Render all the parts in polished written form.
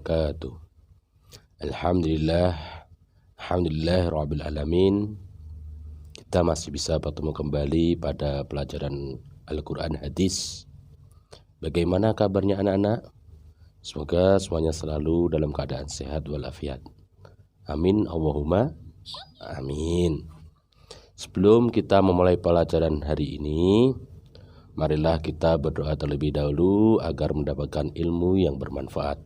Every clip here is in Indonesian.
wabarakatuh. Alhamdulillah Rabbil Kita masih bisa bertemu kembali pada pelajaran Al-Quran Hadis. Bagaimana kabarnya anak-anak? Semoga semuanya selalu dalam keadaan sehat walafiat. Amin Allahumma amin. Sebelum kita memulai pelajaran hari ini, marilah kita berdoa terlebih dahulu agar mendapatkan ilmu yang bermanfaat.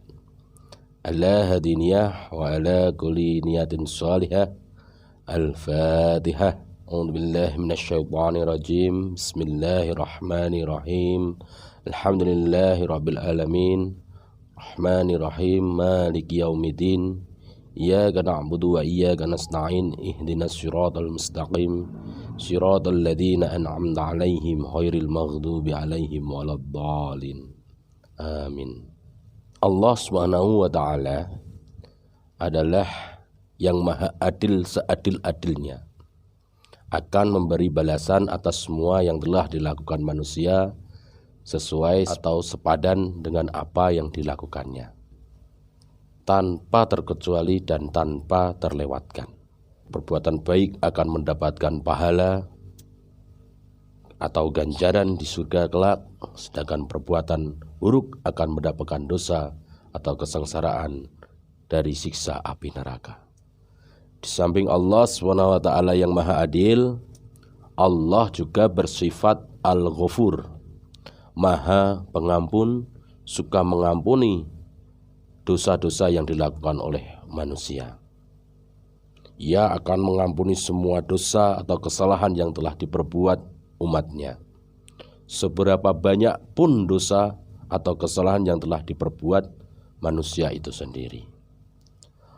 Ala hadiniyah wa ala kulli niyatin salihah. Al-Fatihah. A'udzubillahi minasyaitonir rajim. Bismillahirrahmanirrahim. Alhamdulillahi rabbil alamin. Rahmanir rahim. Maliki yaumiddin. Iyyaka na'budu wa iyyaka nasta'in. Ihdinas siratal mustaqim. Siratal ladzina an'amta 'alaihim ghairil maghdubi 'alaihim waladdallin. Amin. Allah Subhanahu wa taala adalah yang maha adil seadil-adilnya, akan memberi balasan atas semua yang telah dilakukan manusia sesuai atau sepadan dengan apa yang dilakukannya, tanpa terkecuali dan tanpa terlewatkan. Perbuatan baik akan mendapatkan pahala atau ganjaran di surga kelak, sedangkan perbuatan buruk akan mendapatkan dosa atau kesengsaraan dari siksa api neraka. Di samping Allah SWT yang maha adil, Allah juga bersifat Al-Ghafur, maha pengampun, suka mengampuni dosa-dosa yang dilakukan oleh manusia. Ia akan mengampuni semua dosa atau kesalahan yang telah diperbuat umatnya, seberapa banyak pun dosa atau kesalahan yang telah diperbuat manusia itu sendiri.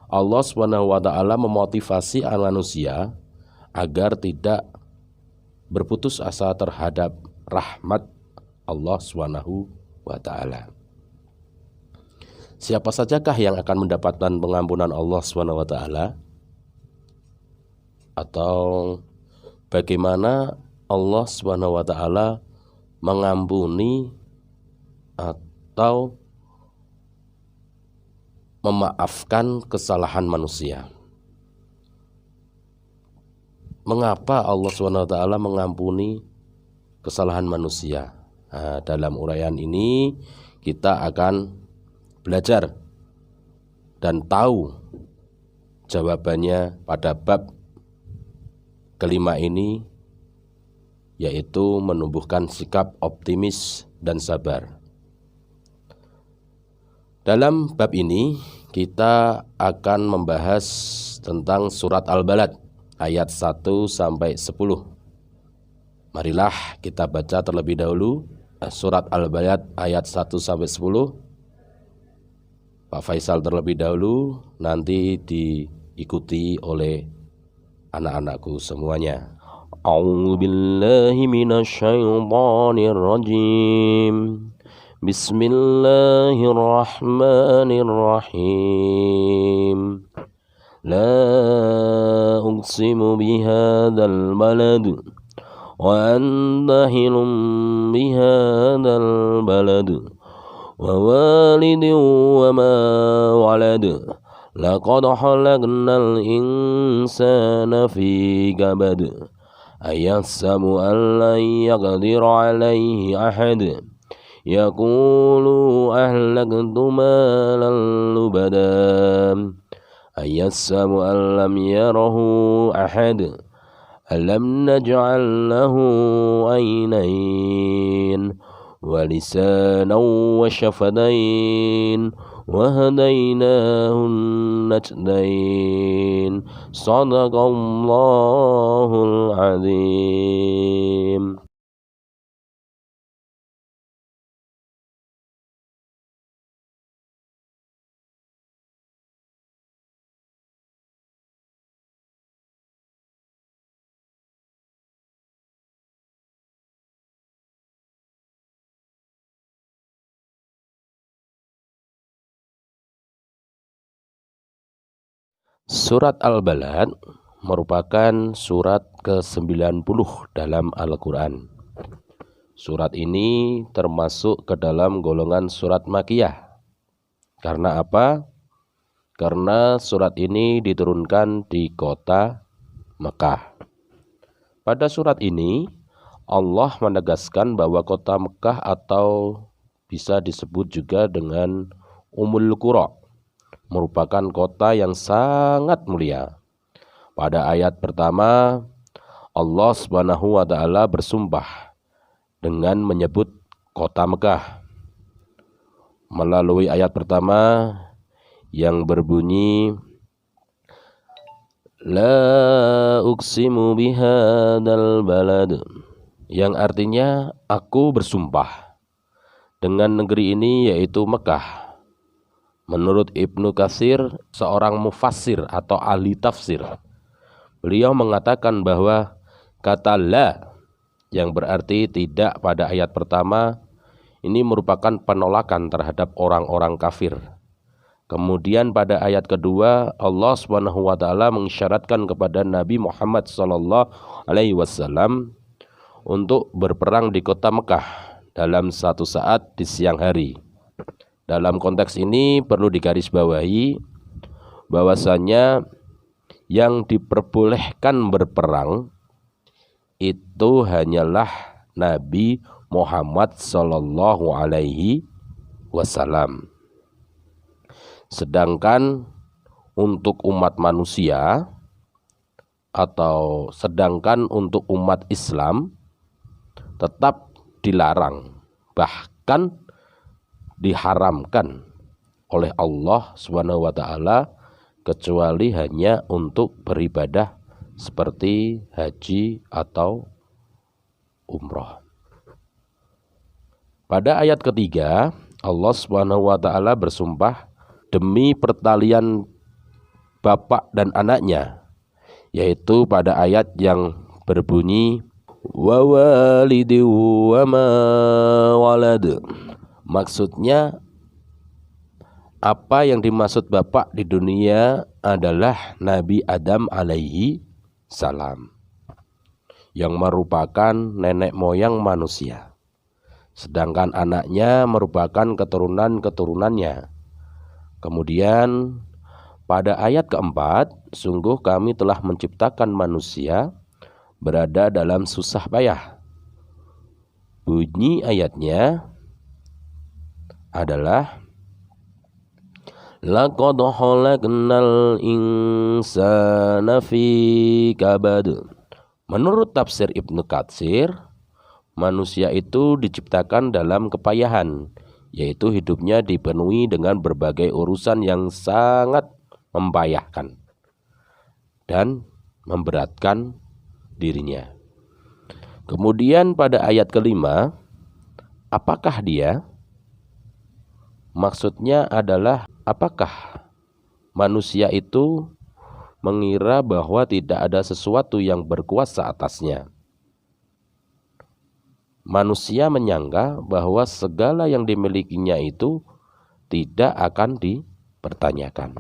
Allah SWT memotivasi manusia agar tidak berputus asa terhadap rahmat Allah SWT. Siapa sajakah yang akan mendapatkan pengampunan Allah SWT? Atau bagaimana Allah SWT mengampuni atau memaafkan kesalahan manusia? Mengapa Allah SWT mengampuni kesalahan manusia? Nah, dalam uraian ini kita akan belajar dan tahu jawabannya pada bab kelima ini, yaitu menumbuhkan sikap optimis dan sabar. Dalam bab ini kita akan membahas tentang surat Al-Balad ayat 1 sampai 10. Marilah kita baca terlebih dahulu surat Al-Balad ayat 1 sampai 10. Pak Faisal terlebih dahulu, nanti diikuti oleh anak-anakku semuanya. A'udzu billahi minasyaitonir rajim. Bismillahirrahmanirrahim. La uqsimu bihadzal balad wa anta hilum bihadzal balad wa walidin wa ma walad. Laqad khalaqnal insana fi kabad. Ayahsabu an lan yaqdira alaihi ahad. Yaqulu ahlaktu malan lubada. Ayahsabu an lam yarahu ahad. Alam naj'al lahu aynayn wa lisanan wa syafatayn wa hadaynahun najdayn. Sadaqallahul azim. Surat Al-Balad merupakan surat ke-90 dalam Al-Quran. Surat ini termasuk ke dalam golongan surat Makkiyah. Karena apa? karena surat ini diturunkan di kota Mekah. Pada surat ini Allah menegaskan bahwa kota Mekah atau bisa disebut juga dengan Ummul Qura merupakan kota yang sangat mulia. Pada ayat pertama Allah Subhanahu wa taala bersumpah dengan menyebut kota Mekah melalui ayat pertama yang berbunyi La uqsimu bihadzal balad, yang artinya aku bersumpah dengan negeri ini yaitu Mekah. Menurut Ibnu Katsir, seorang mufassir atau ahli tafsir, beliau mengatakan bahwa kata la yang berarti tidak pada ayat pertama ini merupakan penolakan terhadap orang-orang kafir. Kemudian pada ayat kedua Allah Subhanahu wa taala mengisyaratkan kepada Nabi Muhammad sallallahu alaihi wasallam untuk berperang di kota Mekah dalam satu saat di siang hari. Dalam konteks ini perlu digarisbawahi bahwasanya yang diperbolehkan berperang itu hanyalah Nabi Muhammad sallallahu alaihi wasallam. Sedangkan untuk umat manusia atau sedangkan untuk umat Islam tetap dilarang, bahkan diharamkan oleh Allah Subhanahu wa taala kecuali hanya untuk beribadah seperti haji atau umroh. Pada ayat ketiga Allah Subhanahu wa taala bersumpah demi pertalian bapak dan anaknya, yaitu pada ayat yang berbunyi wa walidi wa ma walad. Maksudnya apa yang dimaksud bapak di dunia adalah Nabi Adam alaihi salam yang merupakan nenek moyang manusia, sedangkan anaknya merupakan keturunan-keturunannya. Kemudian pada ayat keempat, sungguh kami telah menciptakan manusia berada dalam susah payah. Bunyi ayatnya adalah Laqad khalaqnal insana fi kabad. Menurut tafsir Ibnu Katsir, manusia itu diciptakan dalam kepayahan, yaitu hidupnya dipenuhi dengan berbagai urusan yang sangat membayahkan dan memberatkan dirinya. Kemudian pada ayat kelima, apakah dia? Maksudnya adalah apakah manusia itu mengira bahwa tidak ada sesuatu yang berkuasa atasnya? Manusia menyangka bahwa segala yang dimilikinya itu tidak akan dipertanyakan.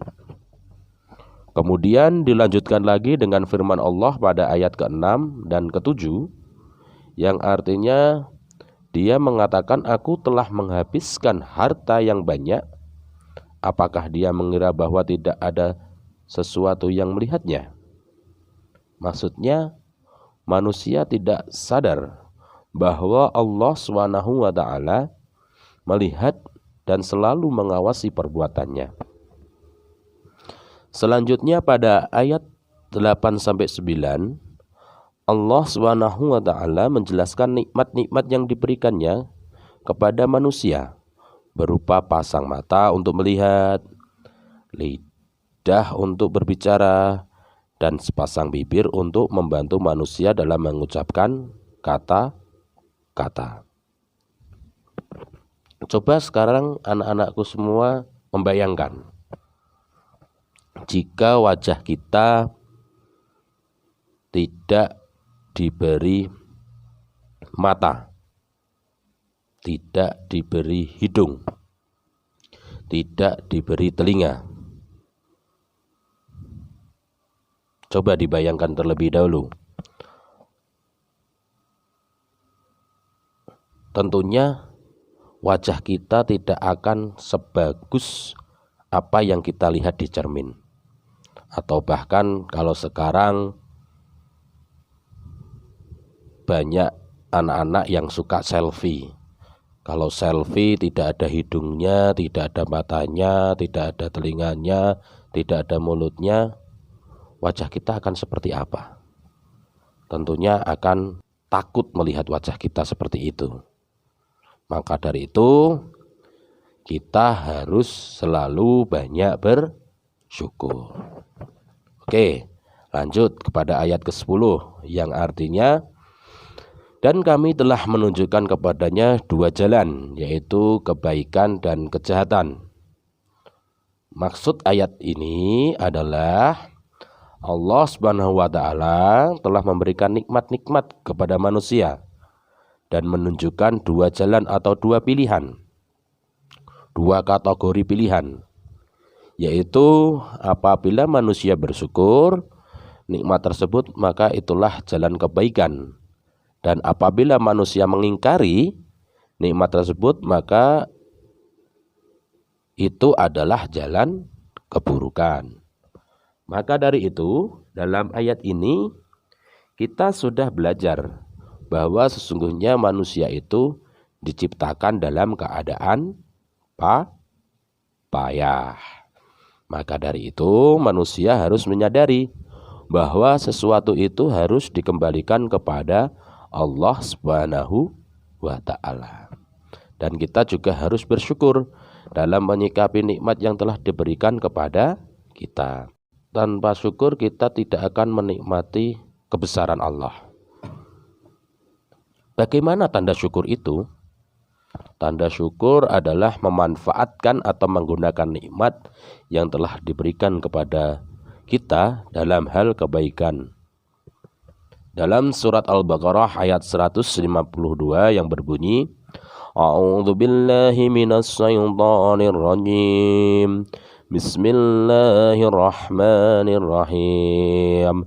Kemudian dilanjutkan lagi dengan firman Allah pada ayat ke-6 dan ke-7 yang artinya dia mengatakan aku telah menghabiskan harta yang banyak. Apakah dia mengira bahwa tidak ada sesuatu yang melihatnya? Maksudnya manusia tidak sadar bahwa Allah Subhanahu wa taala melihat dan selalu mengawasi perbuatannya. Selanjutnya pada ayat 8 sampai 9 Allah Subhanahu wa taala menjelaskan nikmat-nikmat yang diberikannya kepada manusia berupa pasang mata untuk melihat, lidah untuk berbicara, dan sepasang bibir untuk membantu manusia dalam mengucapkan kata-kata. Coba sekarang anak-anakku semua membayangkan jika wajah kita tidak diberi mata, tidak diberi hidung, tidak diberi telinga. Coba dibayangkan terlebih dahulu. Tentunya wajah kita tidak akan sebagus apa yang kita lihat di cermin. Atau bahkan kalau sekarang banyak anak-anak yang suka selfie. Kalau selfie tidak ada hidungnya, tidak ada matanya, tidak ada telinganya, tidak ada mulutnya, wajah kita akan seperti apa? Tentunya akan takut melihat wajah kita seperti itu. Maka dari itu kita harus selalu banyak bersyukur. Oke, lanjut kepada ayat ke-10 yang artinya, dan kami telah menunjukkan kepadanya dua jalan, yaitu kebaikan dan kejahatan. Maksud ayat ini adalah Allah Subhanahu wa Ta'ala telah memberikan nikmat-nikmat kepada manusia dan menunjukkan dua jalan atau dua pilihan, dua kategori pilihan, yaitu apabila manusia bersyukur nikmat tersebut, maka itulah jalan kebaikan, dan apabila manusia mengingkari nikmat tersebut, maka itu adalah jalan keburukan. Maka dari itu, dalam ayat ini kita sudah belajar bahwa sesungguhnya manusia itu diciptakan dalam keadaan payah. Maka dari itu manusia harus menyadari bahwa sesuatu itu harus dikembalikan kepada Allah Subhanahu wa Ta'ala. Dan kita juga harus bersyukur dalam menyikapi nikmat yang telah diberikan kepada kita. Tanpa syukur kita tidak akan menikmati kebesaran Allah. Bagaimana tanda syukur itu? Tanda syukur adalah memanfaatkan atau menggunakan nikmat yang telah diberikan kepada kita dalam hal kebaikan. Dalam surat Al-Baqarah ayat 152 yang berbunyi, A'udzu billahi minasy syaithanir rajim. Bismillahirrahmanirrahim.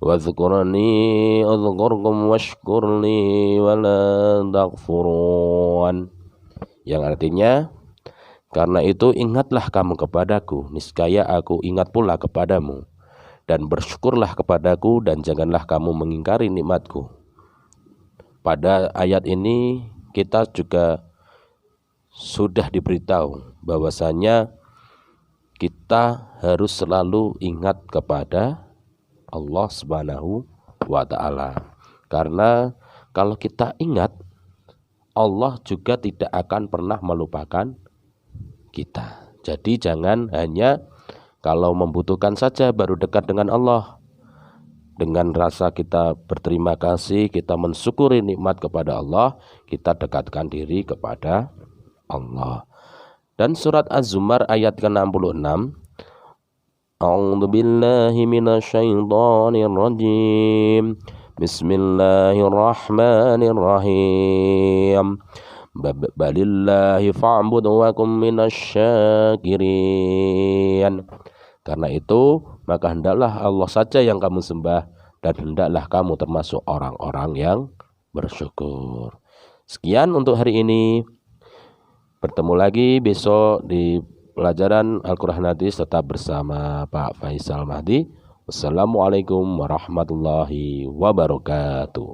Wadhkurni adhkurkum washkurli wala takfurun. Yang artinya, karena itu ingatlah kamu kepadaku, niscaya aku ingat pula kepadamu, dan bersyukurlah kepadaku dan janganlah kamu mengingkari nikmatku. Pada ayat ini kita juga sudah diberitahu bahwasanya kita harus selalu ingat kepada Allah Subhanahu wa Ta'ala. Karena kalau kita ingat, Allah juga tidak akan pernah melupakan kita. Jadi jangan hanya kalau membutuhkan saja baru dekat dengan Allah. Dengan rasa kita berterima kasih, kita mensyukuri nikmat kepada Allah, kita dekatkan diri kepada Allah. Dan surat Az-Zumar ayat ke-66, A'udzu billahi minasyaitonir rajim. Bismillahirrahmanirrahim. Balillahi fa'bud wa kum minasyakirin. Karena itu, maka hendaklah Allah saja yang kamu sembah dan hendaklah kamu termasuk orang-orang yang bersyukur. Sekian untuk hari ini. Bertemu lagi besok di pelajaran Al-Quran Hadis, tetap bersama Pak Faisal Mahdi. Wassalamualaikum warahmatullahi wabarakatuh.